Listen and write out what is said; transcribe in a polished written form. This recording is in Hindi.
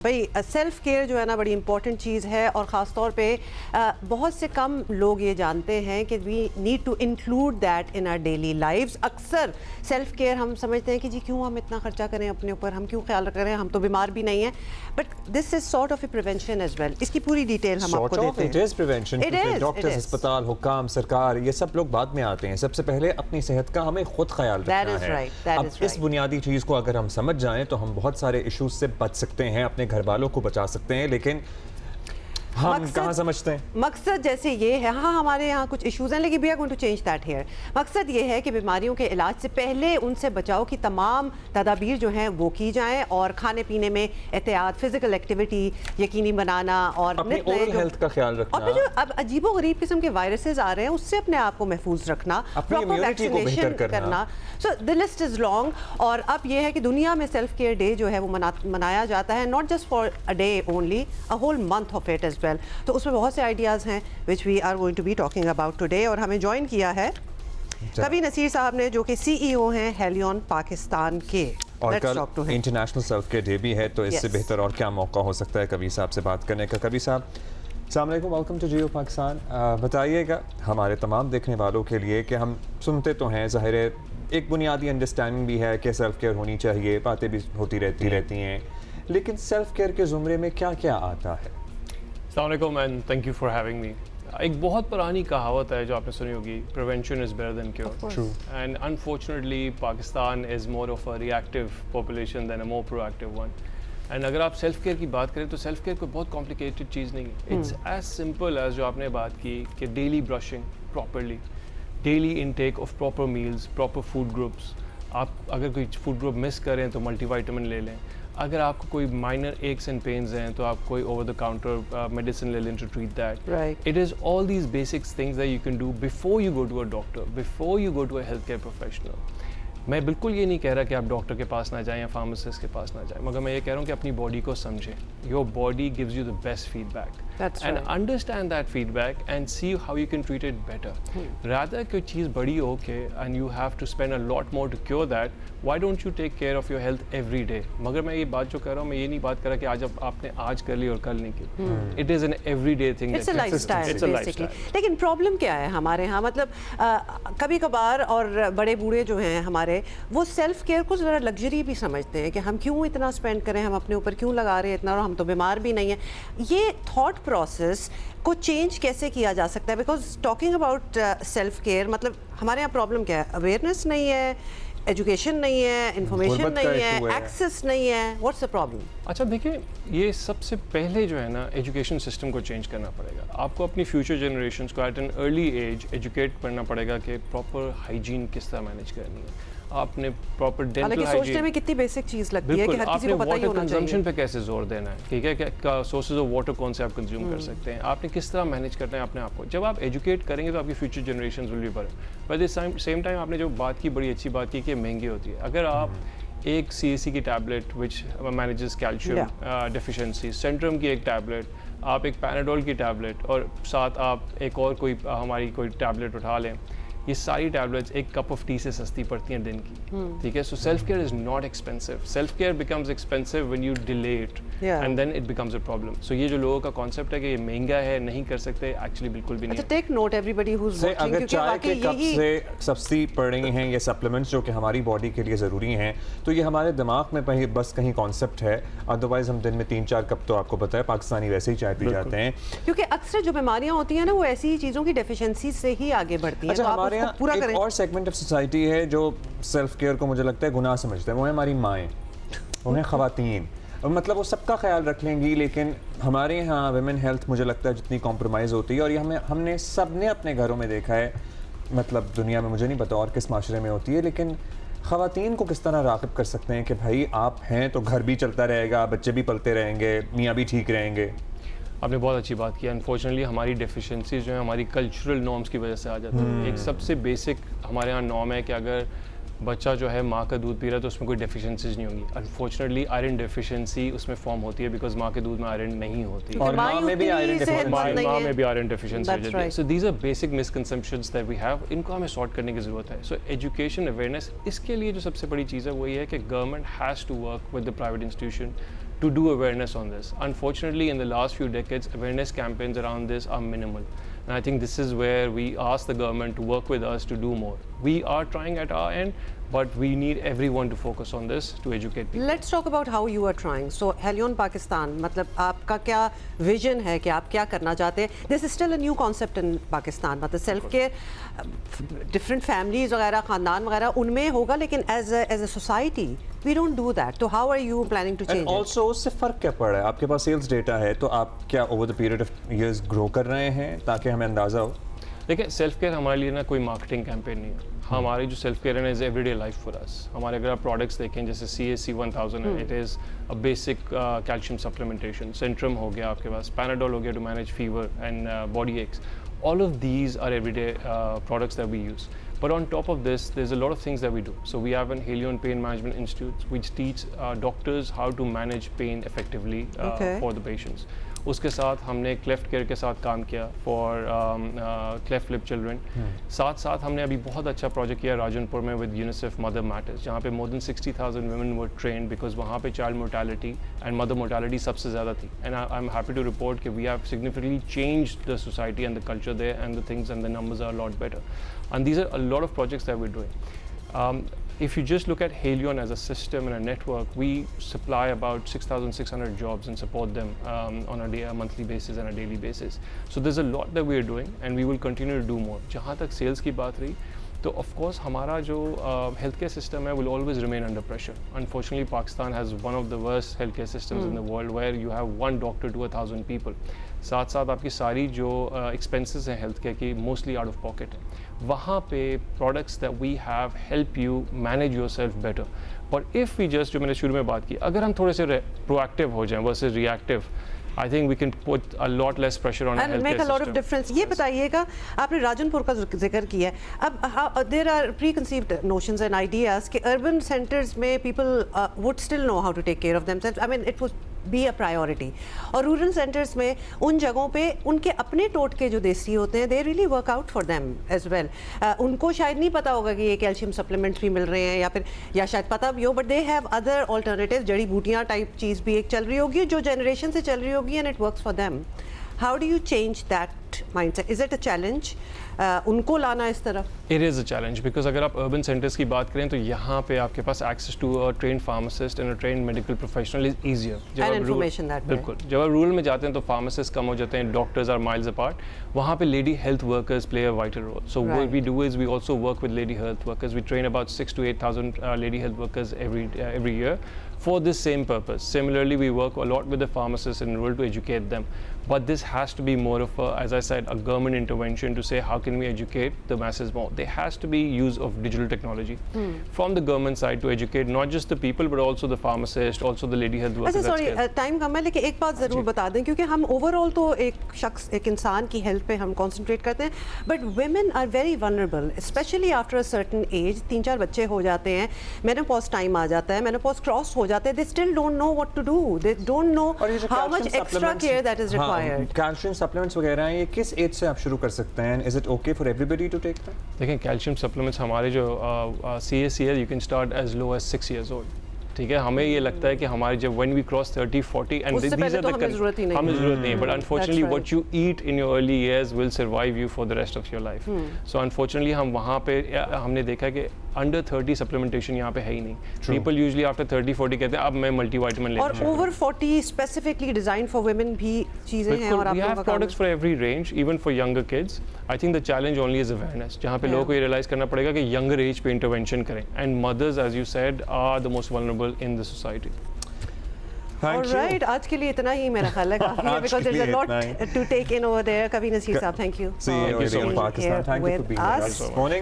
भाई सेल्फ़ केयर जो है ना बड़ी इंपॉर्टेंट चीज़ है और ख़ास तौर पे बहुत से कम लोग ये जानते हैं कि we need to include that in our daily lives. अक्सर सेल्फ़ केयर हम समझते हैं कि जी क्यों हम इतना खर्चा करें अपने ऊपर, हम क्यों ख्याल करें, हम तो बीमार भी नहीं हैं, but this is sort of a prevention as well. इसकी पूरी डिटेल हम आपको देते हैं। इट इज प्रिवेंशन, डॉक्टर्स, अस्पताल, हुक्काम, सरकार, ये सब लोग बाद में आते हैं। सबसे पहले अपनी सेहत का हमें खुद ख्याल रखना है। अब इस बुनियादी चीज़ को अगर हम समझ जाएं तो हम बहुत सारे इश्यूज से बच सकते हैं, अपने घर वालों को बचा सकते हैं। लेकिन हम कहाँ समझते हैं मकसद जैसे ये है, हाँ हमारे यहाँ कुछ इश्यूज हैं लेकिन we are going to change that here. मकसद ये है कि बीमारियों के इलाज से पहले उनसे बचाव की तमाम तदाबीर जो हैं वो की जाएं और खाने पीने में एहतियात, फिजिकल एक्टिविटी यकीनी बनाना और अपनी ओरल हेल्थ का ख्याल रखना। और जो अब अजीबो गरीब किस्म के वायरसेस आ रहे हैं उससे अपने आप को महफूज रखना, प्रॉपर वैक्सीनेशन करना। So the list is long. और अब ये है कि दुनिया में सेल्फ केयर डे जो है वो मनाया जाता है, not just for a day only, a whole month of it as well. तो उसमें बहुत से आइडियाज़ हैं which we are going to be talking about today. और हमें ज्वाइन किया है कबीर नसीर साहब ने, जो कि CEO हैं हेलियन पाकिस्तान के। और कल इंटरनेशनल सेल्फ केयर डे भी है, तो इससे बेहतर और क्या मौका हो सकता है कबीर साहब से बात करने का। कबीर साहब, अस्सलाम वालेकुम, वेलकम टू जियो पाकिस्तान। बताइएगा हमारे तमाम देखने वालों के लिए कि हम सुनते तो हैं, ज़ाहिर है एक बुनियादी अंडरस्टैंडिंग भी है कि सेल्फ केयर होनी चाहिए, बातें भी होती रहती हैं, लेकिन सेल्फ केयर के ज़ुमरे में क्या क्या आता है? अस्सलाम वालेकुम and thank you for having me. एक बहुत पुरानी कहावत है जो आपने सुनी होगी, prevention is better than cure. True. And unfortunately Pakistan is more of a reactive population than a more proactive one. And अगर आप सेल्फ केयर की बात करें तो सेल्फ केयर कोई बहुत कॉम्प्लिकेटेड चीज़ नहीं है। इट्स एज सिंपल एज जो आपने बात की कि daily brushing properly, daily intake of proper meals, proper food groups. आप अगर कोई फूड ग्रुप मिस करें तो मल्टीविटामिन ले लें। अगर आपको कोई माइनर एक्स एंड पेन्स हैं तो आप कोई ओवर द काउंटर मेडिसिन ले लें to treat that. It is all these basic things that you can do before you go to a doctor, before you go to a health care professional. मैं बिल्कुल ये नहीं कह रहा कि आप डॉक्टर के पास ना जाएं या फार्मासिस्ट के पास ना जाएं, मगर मैं ये कह रहा हूँ कि अपनी बॉडी को समझें। Your body gives you the best feedback and understand that feedback and see how you can treat it better. Rather कोई चीज़ बड़ी हो के and you have to spend a lot more to cure that, why don't you take care of your health every day? मगर मैं ये बात जो कर रहा हूँ, मैं ये नहीं बात कर रहा कि आज आपने आज कर ली और कल नहीं की। It is an everyday thing. It's a lifestyle basically. लेकिन प्रॉब्लम क्या है हमारे यहाँ, मतलब कभी कभार और बड़े बूढ़े जो हैं हमारे, वो सेल्फ केयर को ज़रा लग्जरी भी समझते हैं कि हम क्यों इतना स्पेंड करें, हम अपने ऊपर क्यों लगा रहे हैं इतना, और हम तो बीमार भी नहीं हैं। ये थॉट प्रोसेस को चेंज कैसे किया जा सकता है? Because talking about self care, मतलब हमारे यहाँ प्रॉब्लम क्या है? अवेयरनेस नहीं है, एजुकेशन नहीं है, इंफॉर्मेशन नहीं है, एक्सेस नहीं है। What's the problem? अच्छा देखिए, ये सबसे पहले जो है ना, एजुकेशन सिस्टम को चेंज करना पड़ेगा। आपको अपनी फ्यूचर जनरेशंस को at an early age educate करना पड़ेगा कि प्रॉपर हाइजीन किस तरह मैनेज करनी है। आपने प्रॉपर डेंटल हाइजीन, सोचने में कितनी बेसिक चीज़ लगती है कि हर किसी को पता ही होना चाहिए। कंजम्पशन पे कैसे जोर देना है, ठीक है, क्या सोर्सेज ऑफ वाटर कौन से आप कंज्यूम कर सकते हैं, आपने किस तरह मैनेज करना है अपने आप को। जब आप एजुकेट करेंगे तो आपकी future generation will be better. But इस सेम टाइम आपने जो बात की, बड़ी अच्छी बात की कि महंगी होती है। अगर आप एक CAC की टैबलेट विच मैनेजेस कैल्शियम डिफिशेंसी, सेंट्रम की एक टैबलेट, आप एक पैनाडोल की टैबलेट और साथ आप एक और कोई हमारी कोई टैबलेट उठा लें, ये सारी टैबलेट्स एक कप ऑफ टी से सस्ती पड़ती हैं दिन की, ठीक है। So self care is not expensive. Self care becomes expensive when you delay it and then it becomes a problem. So ये जो लोगों का कॉन्सेप्ट है कि ये महंगा है, नहीं कर सकते, एक्चुअली बिल्कुल भी नहीं है। Take note everybody who is watching, अगर चाय के कप से सस्ती पड़ रही हैं ये सप्लीमेंट्स जो कि हमारी बॉडी के लिए ज़रूरी हैं, तो ये हमारे दिमाग में बस कहीं कॉन्सेप्ट है। अदरवाइज हम दिन में 3-4 कप, तो आपको पता है पाकिस्तानी वैसे ही चाय पी जाते हैं, क्योंकि अक्सर जो बीमारियां होती हैं ना वो ऐसी चीज़ों की डेफिशिएंसी से ही आगे बढ़ती हैं। अच्छा, हमारे यहाँ एक और सेगमेंट ऑफ सोसाइटी है जो सेल्फ केयर को मुझे लगता है गुनाह समझते हैं, वो है हमारी माएँ, वो हैं ख़वातीन। मतलब वो सबका ख्याल रख लेंगी, लेकिन हमारे यहाँ वुमेन हेल्थ मुझे लगता है जितनी कॉम्प्रोमाइज़ होती है, और ये हमने सबने अपने घरों में देखा है, मतलब दुनिया में मुझे नहीं पता और किस माशरे में होती है, लेकिन ख़वातीन को किस तरह राग़िब कर सकते हैं कि भाई आप हैं तो घर भी चलता रहेगा, बच्चे भी पलते रहेंगे, मियाँ भी ठीक रहेंगे। आपने बहुत अच्छी बात की। अनफॉर्चुनेटली हमारी डेफिशिएंसीज जो है हमारी कल्चरल नॉर्म्स की वजह से आ जाती है। एक सबसे बेसिक हमारे यहाँ नॉर्म है कि अगर बच्चा जो है माँ का दूध पी रहा है तो उसमें कोई डेफिशिएंसीज नहीं होंगी। अनफॉर्चुनेटली आयरन डेफिशिएंसी उसमें फॉर्म होती है बिकॉज माँ के दूध में आयरन नहीं होती, और माँ में भी आयरन डेफिशिएंसी हो जाती है। So these are basic misconceptions that we have, इनको हमें सॉर्ट करने की ज़रूरत है। सो एजुकेशन अवेयरनेस, इसके लिए जो सबसे बड़ी चीज़ है वही है कि government has to work with the private institution to do awareness on this. Unfortunately, in the last few decades, awareness campaigns around this are minimal. And I think this is where we ask the government to work with us to do more. We are trying at our end, but we need everyone to focus on this to educate people. Let's talk about how you are trying. So Helion Pakistan, मतलब आपका क्या vision है कि आप क्या करना चाहते हैं? This is still a new concept in Pakistan. मतलब self care, different families वगैरह, खानदान वगैरह उनमें होगा, लेकिन as a society we don't do that. तो how are you planning to change And also उससे फ़र्क क्या पड़ रहा है? आपके पास सेल्स डेटा है, तो आप क्या over the period of years grow कर रहे हैं ताकि हमें अंदाज़ा हो? देखिए, सेल्फ केयर हमारे लिए ना कोई मार्केटिंग कैंपेन नहीं है. हमारी जो सेल्फ केयर है is everyday life for us. हमारे अगर आप प्रोडक्ट्स देखें जैसे CAC 1000 है, it is a basic calcium supplementation. Centrum हो गया आपके पास, पैनाडोल हो गया to manage fever and body aches. All of these are everyday products that we use. But on top of this, there's a lot of things that we do. So we have an Helion Pain Management Institute, which teach doctors how to manage pain effectively for the patients. उसके साथ हमने क्लेफ्ट केयर के साथ काम किया फॉर क्लेफ्ट लिप चिल्ड्रन. साथ साथ हमने अभी बहुत अच्छा प्रोजेक्ट किया राजनपुर में विद यूनिसेफ मदर मैटर्स, जहाँ पे more than 60,000 women were trained, because वहाँ पे child mortality and mother mortality सबसे ज़्यादा थी. And I am happy to report कि we have significantly changed the society and the culture there and the things and the numbers are lot better. And these are a lot of projects that we are doing. If you just look at Helion as a system and a network, we supply about 6,600 jobs and support them on a monthly basis and a daily basis. So there's a lot that we are doing and we will continue to do more. जहाँ तक sales की बात रही, तो of course हमारा जो healthcare system है will always remain under pressure. Unfortunately, Pakistan has one of the worst healthcare systems in the world, where you have one doctor to 1,000 people. साथ साथ आपकी सारी जो expenses हैं healthcare की mostly out of pocket है. वहाँ पे products that we have help you manage yourself better. But if we just, जो मैंने शुरू में बात की, अगर हम थोड़े से proactive हो जाएं versus reactive, I think we can put a lot less pressure on our healthcare system. And make a lot of difference. ये बताइएगा, आपने राजनपुर का जिक्र किया है. अब there are preconceived notions and ideas कि urban centers में people would still know how to take care of themselves. I mean, it would be a priority. और रूरल सेंटर्स में उन जगहों पे उनके अपने टोटके जो देसी होते हैं, they really work out for them as well. उनको शायद नहीं पता होगा कि ये कैल्शियम सप्लीमेंट्स भी मिल रहे हैं, या शायद पता भी हो, but they have other alternative. जड़ी बूटियाँ टाइप चीज़ भी एक चल रही होगी जो जनरेशन से चल रही होगी, and it works for them. How do you change that mindset? Is it a challenge उनको लाना इस तरफ? It is a challenge, because अगर आप urban centers की बात करें तो यहाँ पे आपके पास access to a trained pharmacist and a trained medical professional is easier. And information that way. बिल्कुल. जब आप रूरल में जाते हैं तो pharmacists कम हो जाते हैं, doctors are miles apart. वहाँ पे lady health workers play a vital role. So what we do is we also work with lady health workers. We train about 6,000 to 8,000 lady health workers every year for this same purpose. Similarly, we work a lot with the pharmacists in rural to educate them. But this has to be more of a, as I said, a government intervention to say how can we educate the masses more. There has to be use of digital technology from the government side to educate not just the people but also the pharmacist, also the lady health workers. अच्छा, सॉरी, टाइम कम है, लेकिन एक बात ज़रूर बता दें, क्योंकि हम ओवरऑल तो एक इंसान की हेल्थ पे हम कॉन्सेंट्रेट करते हैं, but women are very vulnerable, especially after a certain age. 3-4 बच्चे हो जाते हैं, मेनोपॉज टाइम आ जाता है, मेनोपॉज क्रॉस हो जाते हैं, they still don't know what to do, they don't know how much extra care that is required. Calcium supplements वगैरह ये किस एज से आप शुरू कर सकते हैं? Is it okay for everybody to take that? देखें, कैल्शियम सप्लीमेंट्स हमारे जो CAC है, you can start as low as 6 years old. ठीक है, हमें ये लगता है कि हमारे जब when we cross 30-40 and these are the हमें ज़रूरत नहीं, but unfortunately what you eat in your early years will survive you for the rest of your life. So unfortunately हम वहाँ पे हमने देखा कि under 30 supplementation यहाँ पे है ही नहीं. People usually after 30-40 कहते हैं अब मैं multivitamin लेना चाहता हूँ. और over 40 specifically designed for women भी चीज़ें हैं, और we have products for every range, even for younger kids. I think the challenge only is awareness, जहाँ पे लोगों को ये realize करना पड़ेगा कि younger age पे intervention करें. And mothers, as you said, are the most vulnerable in the society. Alright, आज के लिए इतना ही मेरा ख्याल है काफी है, because there's a lot to take in over there. कभी नसीर साहब, thank you. See you in Pakistan. Thank you for being with us this morning.